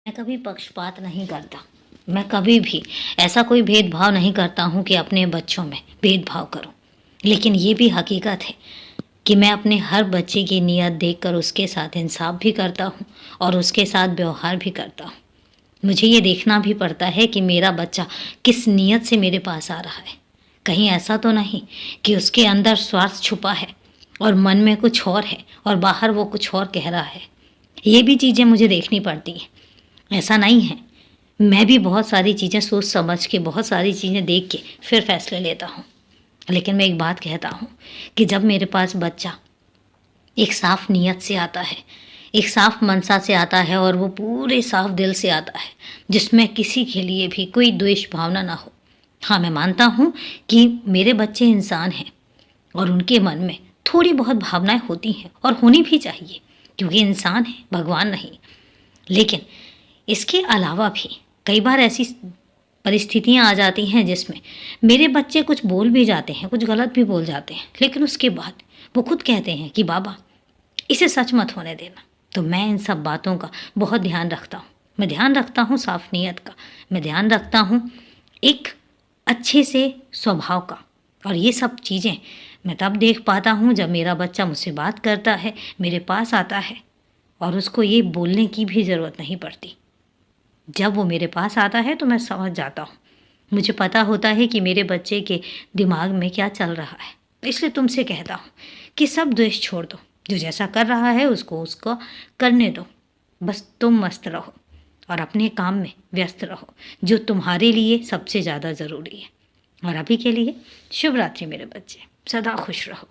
मैं कभी पक्षपात नहीं करता। मैं कभी भी ऐसा कोई भेदभाव नहीं करता हूँ कि अपने बच्चों में भेदभाव करूँ। लेकिन ये भी हकीकत है कि मैं अपने हर बच्चे की नीयत देखकर उसके साथ इंसाफ भी करता हूँ और उसके साथ व्यवहार भी करता हूँ। मुझे ये देखना भी पड़ता है कि मेरा बच्चा किस नीयत से मेरे पास आ रहा है। कहीं ऐसा तो नहीं कि उसके अंदर स्वार्थ छुपा है और मन में कुछ और है और बाहर वो कुछ और कह रहा है। ये भी चीज़ें मुझे देखनी पड़ती हैं। ऐसा नहीं है, मैं भी बहुत सारी चीज़ें सोच समझ के, बहुत सारी चीज़ें देख के फिर फैसले लेता हूँ। लेकिन मैं एक बात कहता हूँ कि जब मेरे पास बच्चा एक साफ नीयत से आता है, एक साफ मनसा से आता है और वो पूरे साफ दिल से आता है, जिसमें किसी के लिए भी कोई द्वेष भावना ना हो। हाँ, मैं मानता हूँ कि मेरे बच्चे इंसान हैं और उनके मन में थोड़ी बहुत भावनाएं होती हैं और होनी भी चाहिए, क्योंकि इंसान है, भगवान नहीं। लेकिन इसके अलावा भी कई बार ऐसी परिस्थितियां आ जाती हैं जिसमें मेरे बच्चे कुछ बोल भी जाते हैं, कुछ गलत भी बोल जाते हैं, लेकिन उसके बाद वो खुद कहते हैं कि बाबा इसे सच मत होने देना। तो मैं इन सब बातों का बहुत ध्यान रखता हूँ। मैं ध्यान रखता हूँ साफ नीयत का, मैं ध्यान रखता हूँ एक अच्छे से स्वभाव का। और ये सब चीज़ें मैं तब देख पाता हूँ जब मेरा बच्चा मुझसे बात करता है, मेरे पास आता है और उसको ये बोलने की भी ज़रूरत नहीं पड़ती। जब वो मेरे पास आता है तो मैं समझ जाता हूँ। मुझे पता होता है कि मेरे बच्चे के दिमाग में क्या चल रहा है। इसलिए तुमसे कहता हूँ कि सब द्वेष छोड़ दो, जो जैसा कर रहा है उसको करने दो। बस तुम मस्त रहो और अपने काम में व्यस्त रहो, जो तुम्हारे लिए सबसे ज़्यादा ज़रूरी है। और अभी के लिए शुभ रात्रि मेरे बच्चे, सदा खुश रहो।